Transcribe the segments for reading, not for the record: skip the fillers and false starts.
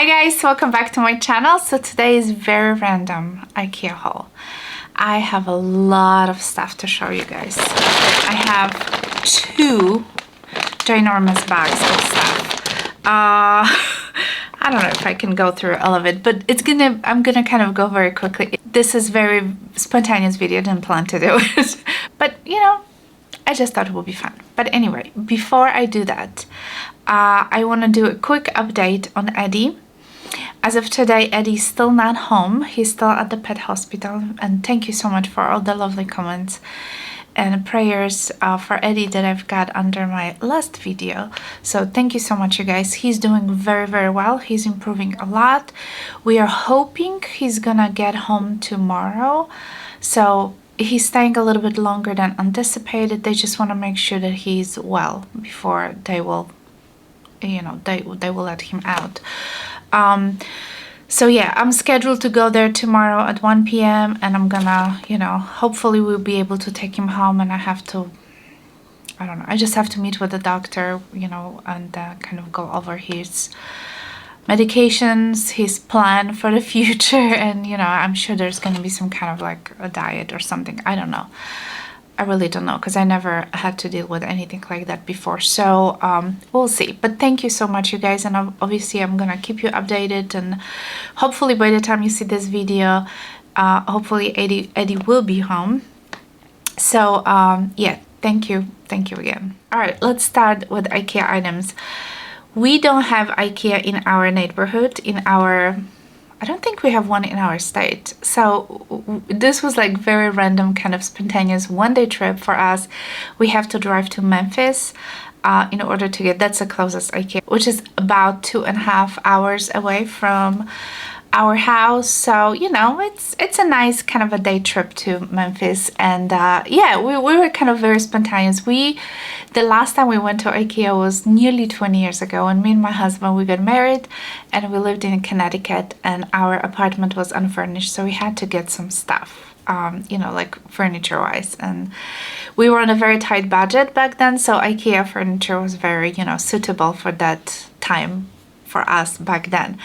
Hi guys, welcome back to my channel. So today is very random Ikea haul. I have a lot of stuff to show you guys. I have two ginormous bags of stuff. I don't know if I can go through all of it, but I'm gonna kind of go very quickly. This is very spontaneous video, I didn't plan to do it. But you know, I just thought it would be fun. But anyway, before I do that, I want to do a quick update on Eddie. As of today, Eddie's still not home. He's still at the pet hospital. And thank you so much for all the lovely comments and prayers for Eddie that I've got under my last video. So thank you so much, you guys. He's doing very, very well. He's improving a lot. We are hoping he's gonna get home tomorrow. So he's staying a little bit longer than anticipated. They just want to make sure that he's well before they will, you know, they will let him out. So yeah, I'm scheduled to go there tomorrow at 1 p.m. and I'm gonna, you know, hopefully we'll be able to take him home. And I have to, I don't know, I just have to meet with the doctor, you know, and kind of go over his medications, his plan for the future, and you know, I'm sure there's going to be some kind of like a diet or something. I don't know. I really don't know, because I never had to deal with anything like that before. So we'll see. But thank you so much, you guys, and obviously I'm gonna keep you updated, and hopefully by the time you see this video, hopefully Eddie will be home. So yeah, thank you again. All right, let's start with IKEA items. We don't have IKEA in our neighborhood, I don't think we have one in our state. So this was like very random, kind of spontaneous one-day trip for us. We have to drive to Memphis in order to get, that's the closest IKEA, which is about 2.5 hours away from our house. So you know, it's a nice kind of a day trip to Memphis. And yeah, we were kind of very spontaneous. The last time we went to IKEA was nearly 20 years ago, and me and my husband, we got married and we lived in Connecticut, and our apartment was unfurnished, so we had to get some stuff, you know, like furniture wise, and we were on a very tight budget back then, so IKEA furniture was very, you know, suitable for that time for us back then.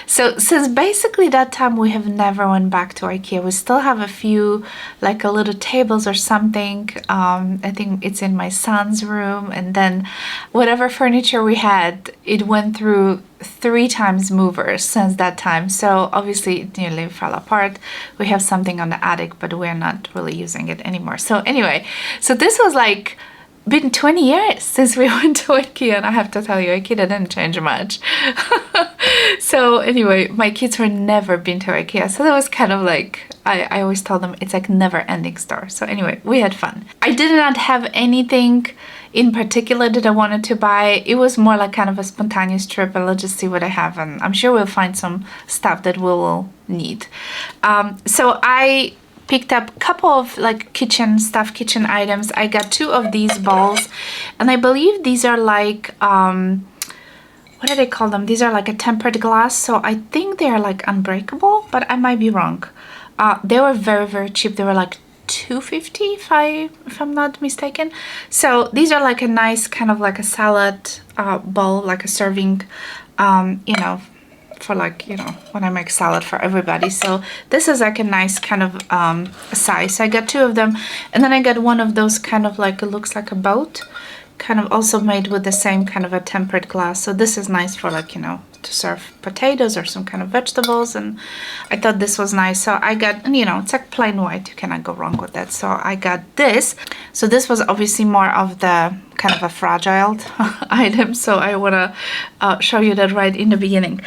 So since basically that time, we have never went back to IKEA. We still have a few, like a little tables or something. I think it's in my son's room, and then whatever furniture we had, it went through 3 times movers since that time. So obviously it nearly fell apart. We have something on the attic, but we're not really using it anymore. So anyway, so this was like been 20 years since we went to IKEA, and I have to tell you, IKEA didn't change much. So anyway, my kids were never been to IKEA, so that was kind of like, I always tell them it's like never-ending store. So anyway, we had fun. I did not have anything in particular that I wanted to buy. It was more like kind of a spontaneous trip, and let's just see what I have, and I'm sure we'll find some stuff that we will need. So I picked up a couple of like kitchen items. I got 2 of these bowls, and I believe these are like what do they call them? These are like a tempered glass, so I think they are like unbreakable, but I might be wrong. They were very, very cheap. They were like $2.50 if I'm not mistaken. So these are like a nice kind of like a salad bowl, like a serving, you know, for like, you know, when I make salad for everybody. So this is like a nice kind of size. So I got 2 of them, and then I got one of those kind of like, it looks like a boat, kind of also made with the same kind of a tempered glass. So this is nice for like, you know, to serve potatoes or some kind of vegetables, and I thought this was nice. So I got, you know, it's like plain white, you cannot go wrong with that. So I got this. So this was obviously more of the kind of a fragile item, so I want to show you that right in the beginning.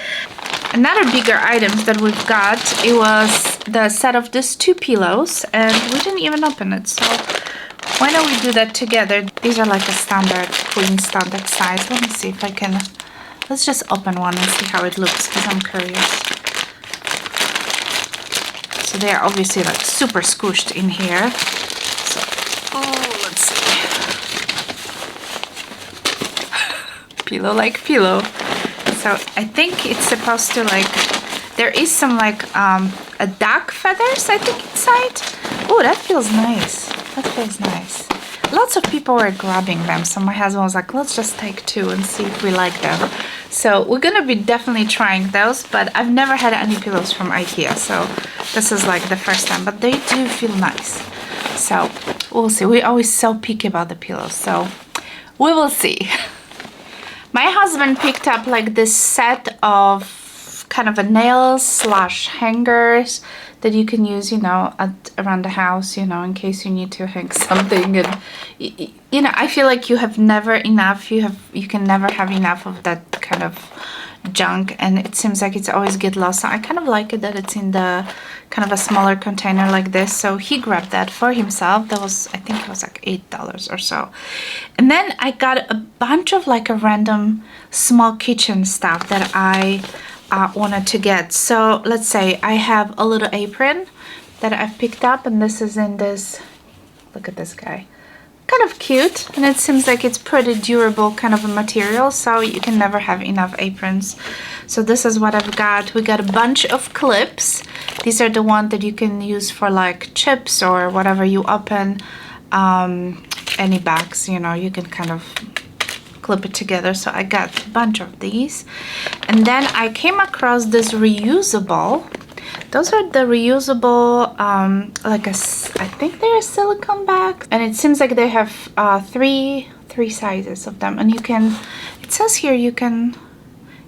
Another bigger item that we've got, it was the set of these 2 pillows, and we didn't even open it, so why don't we do that together? These are like a standard queen standard size. Let me see if I can, let's just open one and see how it looks, because I'm curious. So they are obviously like super squished in here. So, oh, let's see. Pillow like pillow. So I think it's supposed to like, there is some like a duck feathers, I think, inside. Oh, that feels nice. That feels nice. Lots of people were grabbing them, so my husband was like, let's just take 2 and see if we like them. So we're gonna be definitely trying those, but I've never had any pillows from Ikea, so this is like the first time, but they do feel nice. So we'll see. We're always so picky about the pillows, so we will see. My husband picked up like this set of kind of a nails slash hangers that you can use, you know, around the house, you know, in case you need to hang something. And you know, I feel like you have never enough. You can never have enough of that kind of junk, and it seems like it's always get lost. So I kind of like it that it's in the kind of a smaller container like this. So he grabbed that for himself. That was, I think it was like $8 or so. And then I got a bunch of like a random small kitchen stuff that I wanted to get. So let's say I have a little apron that I've picked up, and this is in this, look at this guy, kind of cute, and it seems like it's pretty durable kind of a material, so you can never have enough aprons. So this is what I've got. We got a bunch of clips. These are the ones that you can use for like chips or whatever you open, any bags, you know, you can kind of clip it together. So I got a bunch of these. And then I came across this reusable. Those are the reusable, I think they're a silicone bag, and it seems like they have three sizes of them, and you can, it says here you can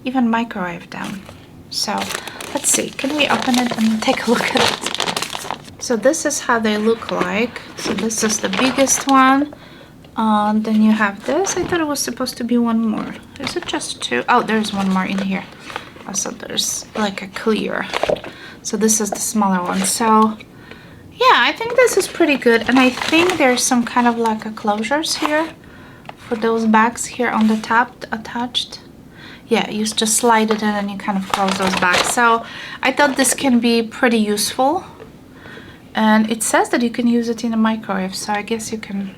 even microwave them. So let's see, can we open it and take a look at it? So this is how they look like. So this is the biggest one. Then you have this. I thought it was supposed to be one more. Is it just two? Oh, there's one more in here. Also, there's like a clear. So this is the smaller one. So yeah, I think this is pretty good. And I think there's some kind of like a closures here for those bags here on the top attached. Yeah, you just slide it in and you kind of close those bags. So I thought this can be pretty useful. And it says that you can use it in a microwave. So I guess you can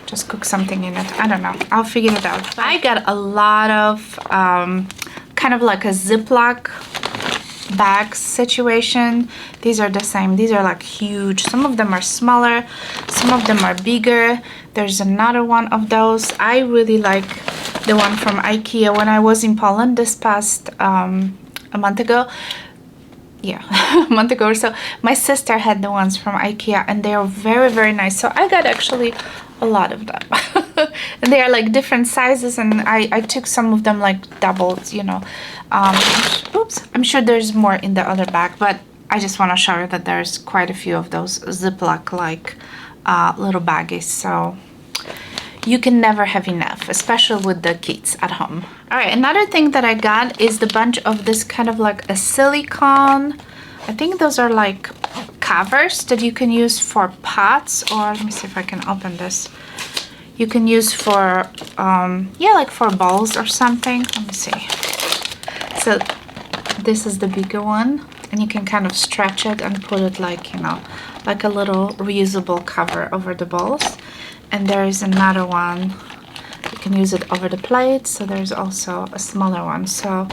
just cook something in it. I don't know. I'll figure it out. But I got a lot of kind of like a Ziploc bag situation. These are the same. These are like huge. Some of them are smaller, some of them are bigger. There's another one of those. I really like the one from Ikea. When I was in Poland this past a month ago, yeah, a month ago or so, my sister had the ones from Ikea, and they are very, very nice. So I got actually a lot of them. And they are like different sizes, and I took some of them like doubled, you know. Oops, I'm sure there's more in the other bag, but I just want to show you that there's quite a few of those Ziploc like little baggies. So you can never have enough, especially with the kids at home. All right, another thing that I got is the bunch of this kind of like a silicone, I think those are like covers that you can use for pots, or let me see if I can open this. You can use for, yeah, like for bowls or something. Let me see. So this is the bigger one, and you can kind of stretch it and put it like, you know, like a little reusable cover over the bowls. And there is another one. You can use it over the plates. So there's also a smaller one. So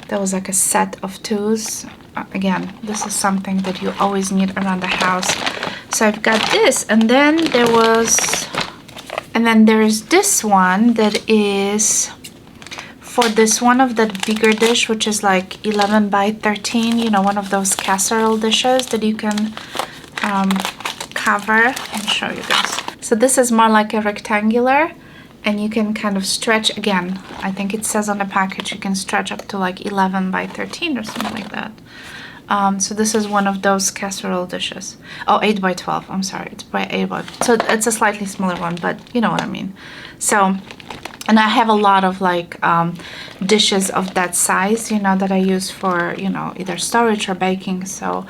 that was like a set of twos. Again, this is something that you always need around the house. So I've got this, and then there is this one that is for this one of that bigger dish, which is like 11 by 13, you know, one of those casserole dishes that you can cover. I'll show you guys. So this is more like a rectangular, and you can kind of stretch, again, I think it says on the package you can stretch up to like 11 by 13 or something like that. So this is one of those casserole dishes. Oh, 8 by 12, I'm sorry, it's by 8 by, so it's a slightly smaller one, but you know what I mean. So, and I have a lot of like dishes of that size, you know, that I use for, you know, either storage or baking, so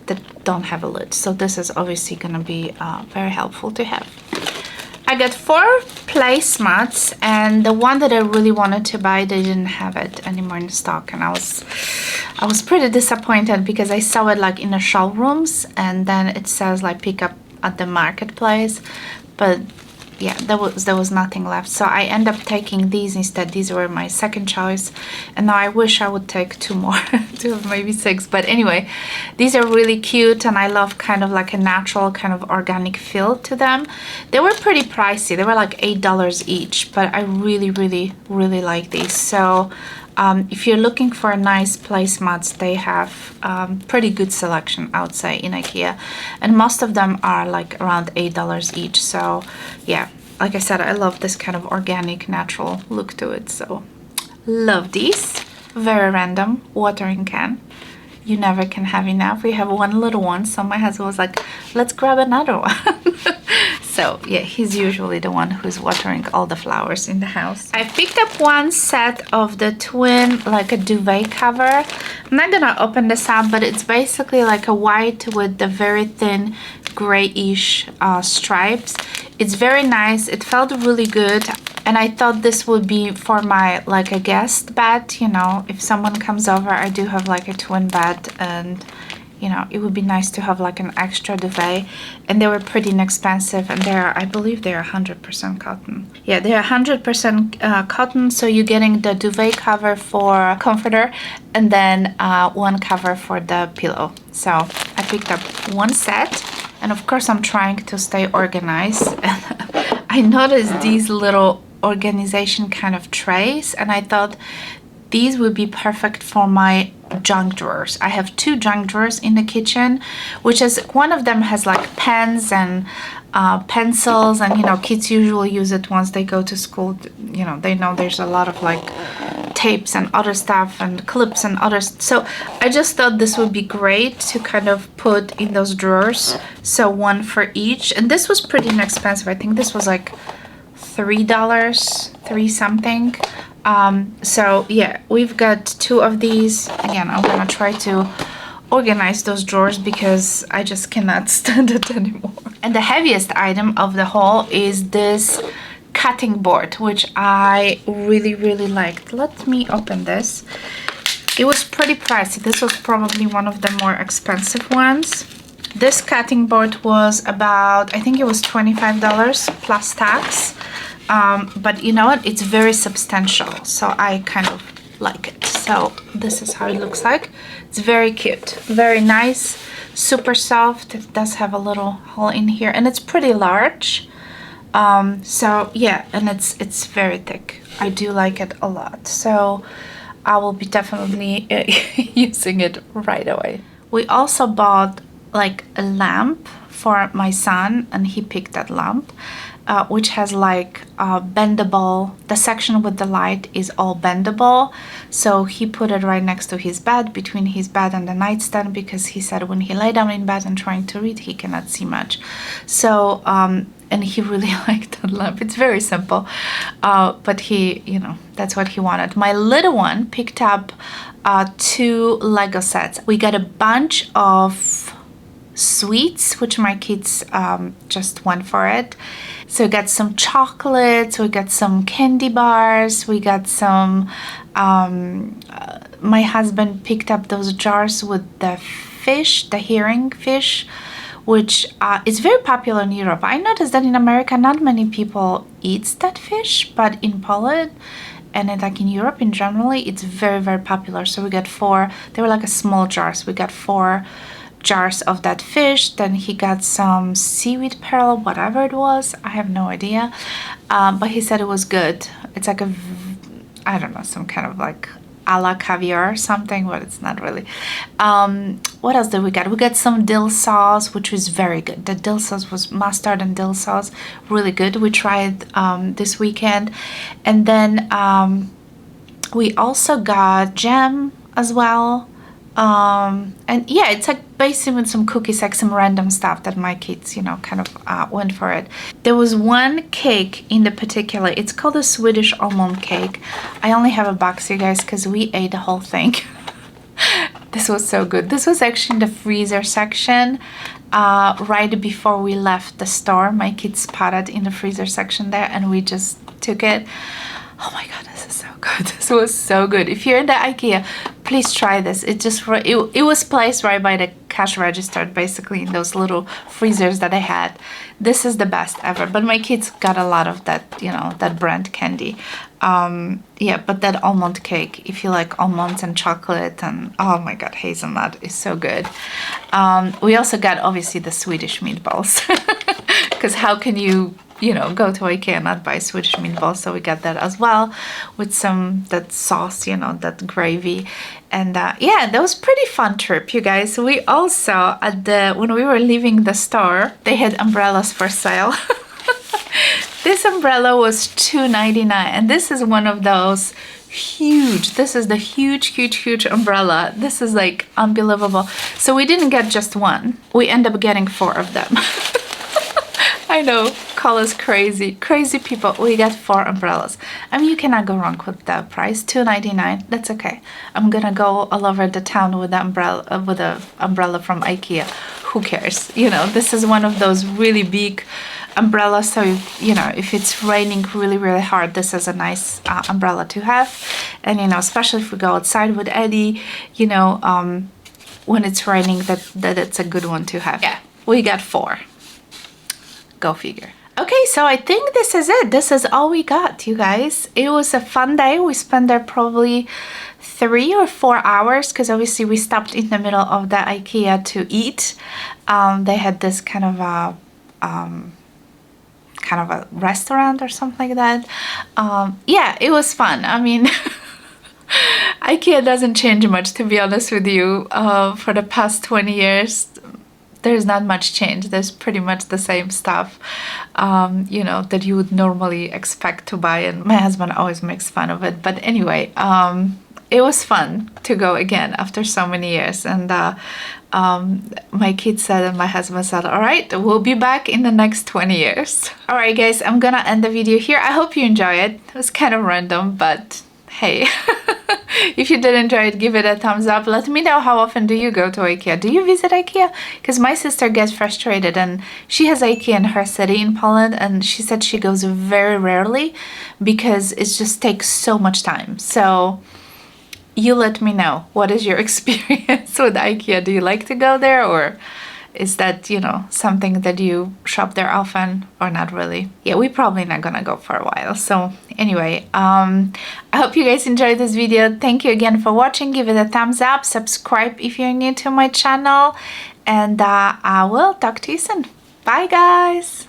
that don't have a lid. So this is obviously gonna be very helpful to have. I got 4 placemats, and the one that I really wanted to buy, they didn't have it anymore in stock, and I was pretty disappointed because I saw it like in the showrooms, and then it says like pick up at the marketplace, but yeah, there was nothing left. So I end up taking these instead. These were my second choice. And now I wish I would take 2 more, 2, maybe 6. But anyway, these are really cute, and I love kind of like a natural kind of organic feel to them. They were pretty pricey. They were like $8 each, but I really, really, really like these. So if you're looking for nice placemats, they have pretty good selection, I would say, in Ikea. And most of them are like around $8 each. So yeah, like I said, I love this kind of organic, natural look to it. So love these. Very random watering can. You never can have enough. We have one little one, so my husband was like, let's grab another one. So yeah, he's usually the one who's watering all the flowers in the house. I picked up one set of the twin, like a duvet cover. I'm not gonna open this up, but it's basically like a white with the very thin grayish stripes. It's very nice. It felt really good. And I thought this would be for my, like, a guest bed, you know, if someone comes over. I do have like a twin bed, and you know, it would be nice to have like an extra duvet. And they were pretty inexpensive, and they're, I believe they're 100% cotton. Yeah, they're 100% cotton, so you're getting the duvet cover for comforter, and then one cover for the pillow. So I picked up one set, and of course I'm trying to stay organized. And I noticed these little organization kind of trays, and I thought these would be perfect for my junk drawers. I have 2 junk drawers in the kitchen, which is, one of them has like pens and pencils, and you know, kids usually use it once they go to school. You know, they know there's a lot of like tapes and other stuff and clips and others. So I just thought this would be great to kind of put in those drawers. So one for each, and this was pretty inexpensive. I think this was like $3, 3 something. So yeah, we've got 2 of these. Again, I'm gonna try to organize those drawers because I just cannot stand it anymore. And the heaviest item of the haul is this cutting board, which I really, really liked. Let me open this. It was pretty pricey. This was probably one of the more expensive ones. This cutting board was about, I think it was $25 plus tax. But you know what? It's very substantial, so I kind of like it. So this is how it looks like. It's very cute, very nice, super soft. It does have a little hole in here, and it's pretty large. So yeah, and it's very thick. I do like it a lot. So I will be definitely using it right away. We also bought like a lamp for my son, and he picked that lamp. Which has like bendable, the section with the light is all bendable. So he put it right next to his bed, between his bed and the nightstand, because he said when he lay down in bed and trying to read, he cannot see much. So, and he really liked that lamp. It's very simple, but he, you know, that's what he wanted. My little one picked up 2 Lego sets. We got a bunch of sweets, which my kids just went for it. So we got some chocolates, we got some candy bars, we got some, my husband picked up those jars with the fish, the herring fish, which is very popular in Europe. I noticed that in America, not many people eat that fish, but in Poland and like in Europe in generally, it's very, very popular. So we got 4, they were like a small jars. We got 4 jars of that fish. Then he got some seaweed pearl, whatever it was, I have no idea, but he said it was good. It's like a, I don't know, some kind of like a la caviar or something, but it's not really. What else did we get? We got some dill sauce, which was very good. The dill sauce was mustard and dill sauce, really good. We tried this weekend. And then we also got jam as well. And yeah, it's like basically with some cookies, like some random stuff that my kids, you know, kind of went for it. There was one cake in the particular, it's called a Swedish almond cake. I only have a box, you guys, because we ate the whole thing. This was so good. This was actually in the freezer section right before we left the store. My kids spotted in the freezer section there, and we just took it. Oh my god, this is so good. This was so good. If you're in the Ikea, please try this. It just, it was placed right by the cash registered basically in those little freezers that I had. This is the best ever. But my kids got a lot of that, you know, that brand candy. Yeah, but that almond cake, if you like almonds and chocolate, and oh my god, hazelnut is so good. We also got obviously the Swedish meatballs, because how can you know, go to Ikea and not buy Swedish meatballs? So we got that as well with some, that sauce, you know, that gravy. And yeah, that was pretty fun trip, you guys. We also, when we were leaving the store, they had umbrellas for sale. This umbrella was $2.99, and this is one of those huge, this is the huge umbrella. This is like unbelievable. So we didn't get just one, we end up getting 4 of them. I know, call us crazy people. We got 4 umbrellas. I mean, you cannot go wrong with the price. $2.99, that's okay. I'm gonna go all over the town with the umbrella from Ikea. Who cares? You know, this is one of those really big umbrellas, so you know, if it's raining really hard, this is a nice umbrella to have. And you know, especially if we go outside with Eddie, you know, when it's raining, that's a good one to have. Yeah, we got 4. Go figure. Okay, so I think this is it. This is all we got, you guys. It was a fun day. We spent there probably 3 or 4 hours, because obviously we stopped in the middle of the Ikea to eat. They had this kind of a restaurant or something like that. Yeah, it was fun. I mean, Ikea doesn't change much, to be honest with you. For the past 20 years, there's not much change. There's pretty much the same stuff, you know, that you would normally expect to buy. And my husband always makes fun of it. But anyway, it was fun to go again after so many years. And my kids said and my husband said, all right, we'll be back in the next 20 years. All right, guys, I'm gonna end the video here. I hope you enjoy it. It was kind of random, but hey. If you did enjoy it, give it a thumbs up. Let me know, how often do you go to Ikea? Do you visit Ikea? Because my sister gets frustrated, and she has Ikea in her city in Poland, and she said she goes very rarely because it just takes so much time. So you let me know, what is your experience with Ikea? Do you like to go there, or is that, you know, something that you shop there often, or not really? Yeah, we're probably not gonna go for a while. So anyway, I hope you guys enjoyed this video. Thank you again for watching. Give it a thumbs up, subscribe if you're new to my channel, and I will talk to you soon. Bye, guys.